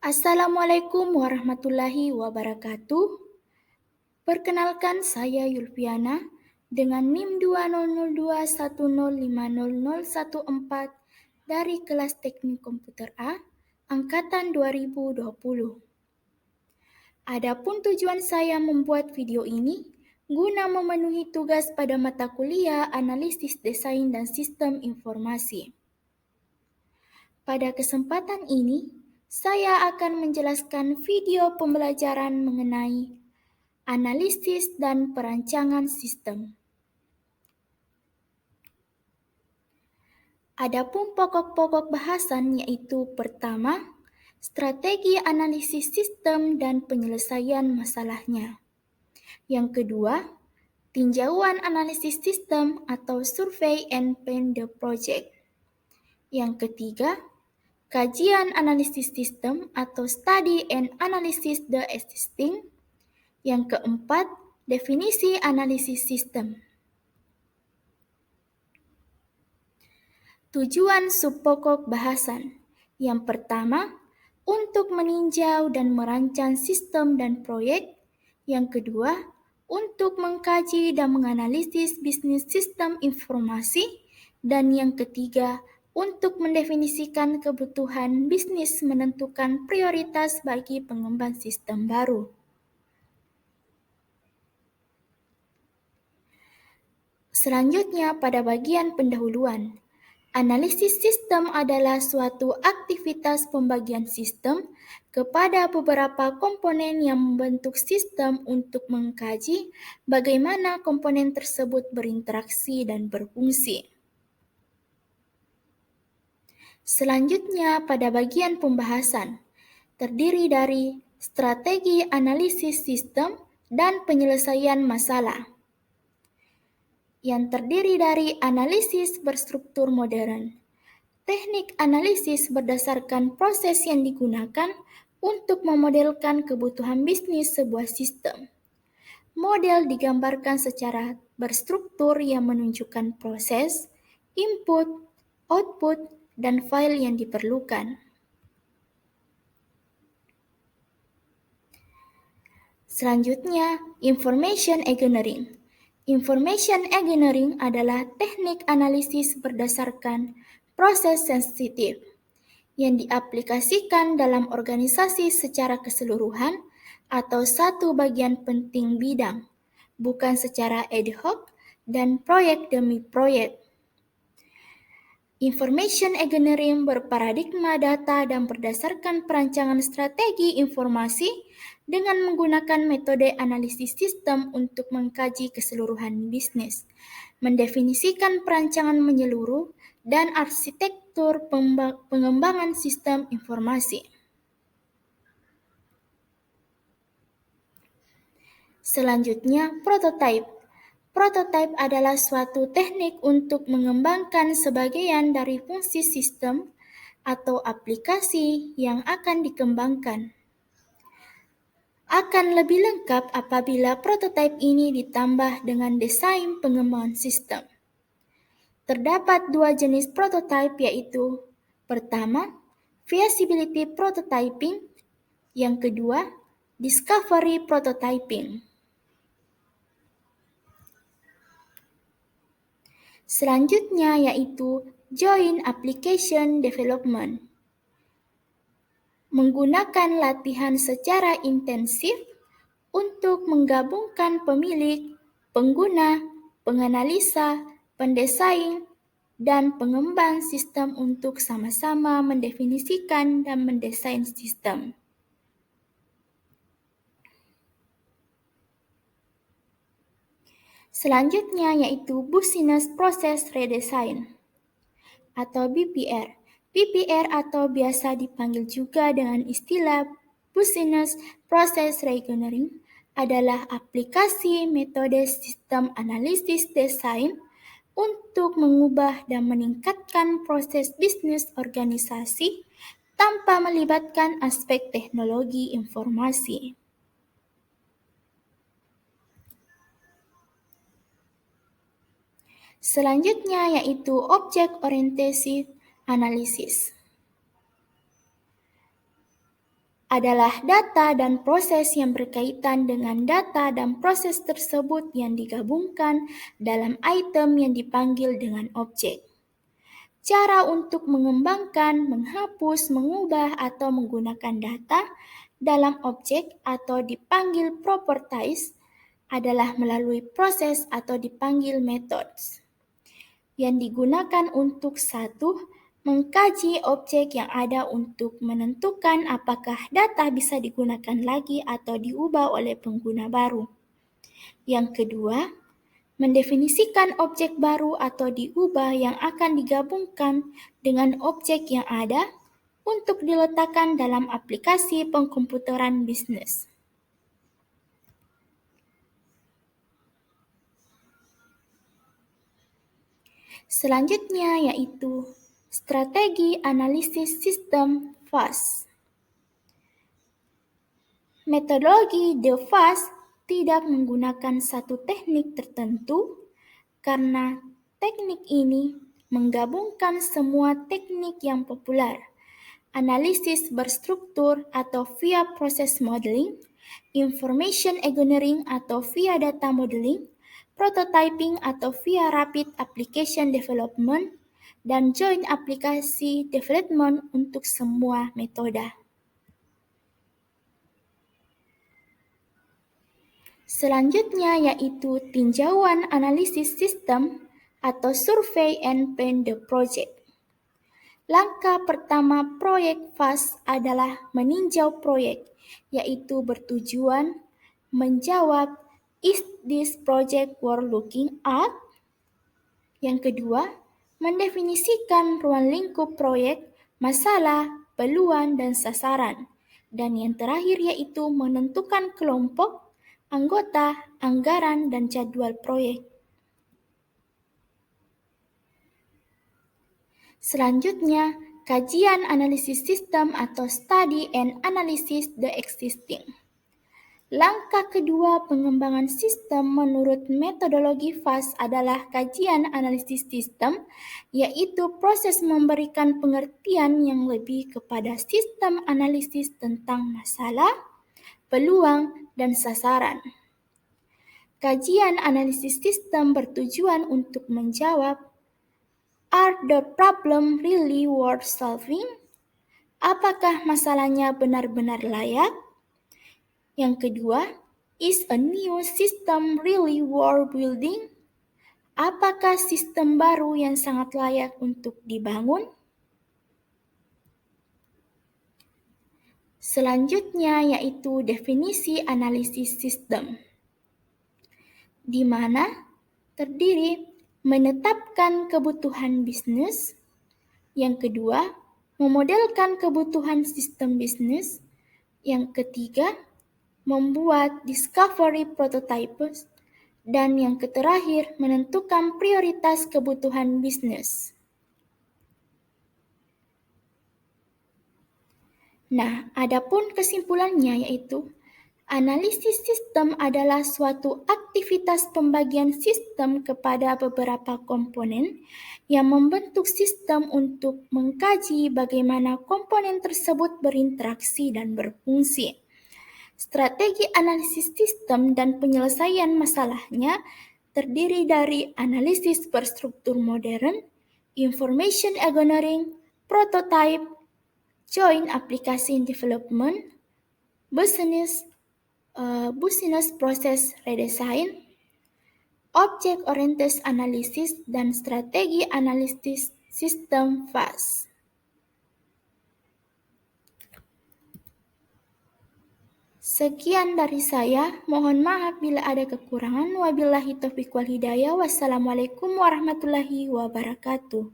Assalamualaikum warahmatullahi wabarakatuh. Perkenalkan saya Yulviana dengan NIM 20021050014 dari kelas Teknik Komputer A angkatan 2020. Adapun tujuan saya membuat video ini guna memenuhi tugas pada mata kuliah Analisis Desain dan Sistem Informasi. Pada kesempatan ini, saya akan menjelaskan video pembelajaran mengenai analisis dan perancangan sistem. Adapun pokok-pokok bahasan yaitu pertama, strategi analisis sistem dan penyelesaian masalahnya. Yang kedua, tinjauan analisis sistem atau survey and plan the project. Yang ketiga, kajian analisis sistem atau study and analysis the existing. Yang keempat, definisi analisis sistem. Tujuan subpokok bahasan. Yang pertama, untuk meninjau dan merancang sistem dan proyek. Yang kedua, untuk mengkaji dan menganalisis bisnis sistem informasi. Dan yang ketiga, untuk mendefinisikan kebutuhan bisnis menentukan prioritas bagi pengembang sistem baru. Selanjutnya pada bagian pendahuluan. Analisis sistem adalah suatu aktivitas pembagian sistem kepada beberapa komponen yang membentuk sistem untuk mengkaji bagaimana komponen tersebut berinteraksi dan berfungsi. Selanjutnya pada bagian pembahasan, terdiri dari strategi analisis sistem dan penyelesaian masalah, yang terdiri dari analisis berstruktur modern. Teknik analisis berdasarkan proses yang digunakan untuk memodelkan kebutuhan bisnis sebuah sistem. Model digambarkan secara berstruktur yang menunjukkan proses, input, output, dan file yang diperlukan. Selanjutnya, information engineering. Information engineering adalah teknik analisis berdasarkan proses sensitif yang diaplikasikan dalam organisasi secara keseluruhan atau satu bagian penting bidang, bukan secara ad hoc dan proyek demi proyek. Information engineering berparadigma data dan berdasarkan perancangan strategi informasi dengan menggunakan metode analisis sistem untuk mengkaji keseluruhan bisnis, mendefinisikan perancangan menyeluruh, dan arsitektur pengembangan sistem informasi. Selanjutnya, prototype. Prototype adalah suatu teknik untuk mengembangkan sebagian dari fungsi sistem atau aplikasi yang akan dikembangkan. Akan lebih lengkap apabila prototype ini ditambah dengan desain pengembangan sistem. Terdapat dua jenis prototype yaitu pertama, feasibility prototyping, yang kedua, discovery prototyping. Selanjutnya yaitu joint application development. Menggunakan latihan secara intensif untuk menggabungkan pemilik, pengguna, penganalisa, pendesain, dan pengembang sistem untuk sama-sama mendefinisikan dan mendesain sistem. Selanjutnya yaitu Business Process Redesign atau BPR. BPR atau biasa dipanggil juga dengan istilah Business Process Reengineering adalah aplikasi metode sistem analisis desain untuk mengubah dan meningkatkan proses bisnis organisasi tanpa melibatkan aspek teknologi informasi. Selanjutnya yaitu Object Oriented Analysis. adalah data dan proses yang berkaitan dengan data dan proses tersebut yang digabungkan dalam item yang dipanggil dengan objek. Cara untuk mengembangkan, menghapus, mengubah, atau menggunakan data dalam objek atau dipanggil properties adalah melalui proses atau dipanggil methods yang digunakan untuk satu, mengkaji objek yang ada untuk menentukan apakah data bisa digunakan lagi atau diubah oleh pengguna baru. Yang kedua, mendefinisikan objek baru atau diubah yang akan digabungkan dengan objek yang ada untuk diletakkan dalam aplikasi pengkomputeran bisnis. Selanjutnya yaitu strategi analisis sistem FAST. Metodologi The FAST tidak menggunakan satu teknik tertentu karena teknik ini menggabungkan semua teknik yang populer, analisis berstruktur atau via process modeling, information engineering atau via data modeling, prototyping atau via rapid application development, dan joint aplikasi development untuk semua metode. Selanjutnya yaitu tinjauan analisis sistem atau survey and plan the project. Langkah pertama proyek FAST adalah meninjau proyek, yaitu bertujuan menjawab is this project worth looking at? Yang kedua, mendefinisikan ruang lingkup proyek, masalah, peluang, dan sasaran. Dan yang terakhir yaitu menentukan kelompok, anggota, anggaran, dan jadwal proyek. Selanjutnya, kajian analisis sistem atau study and analysis the existing. Langkah kedua pengembangan sistem menurut metodologi FAST adalah kajian analisis sistem, yaitu proses memberikan pengertian yang lebih kepada sistem analisis tentang masalah, peluang, dan sasaran. Kajian analisis sistem bertujuan untuk menjawab, are the problem really worth solving? Apakah masalahnya benar-benar layak? Yang kedua, is a new system really worth building? Apakah sistem baru yang sangat layak untuk dibangun? Selanjutnya yaitu definisi analisis sistem, di mana terdiri menetapkan kebutuhan bisnis. Yang kedua, memodelkan kebutuhan sistem bisnis. Yang ketiga, membuat discovery prototypes. Dan yang terakhir, menentukan prioritas kebutuhan bisnis. Nah, adapun kesimpulannya yaitu analisis sistem adalah suatu aktivitas pembagian sistem kepada beberapa komponen yang membentuk sistem untuk mengkaji bagaimana komponen tersebut berinteraksi dan berfungsi. Strategi analisis sistem dan penyelesaian masalahnya terdiri dari analisis berstruktur modern, information engineering, prototype, joint application development, business process redesign, object oriented analysis, dan strategi analisis sistem FAST. Sekian dari saya, mohon maaf bila ada kekurangan. Wabillahi taufiq wal hidayah. Wassalamualaikum warahmatullahi wabarakatuh.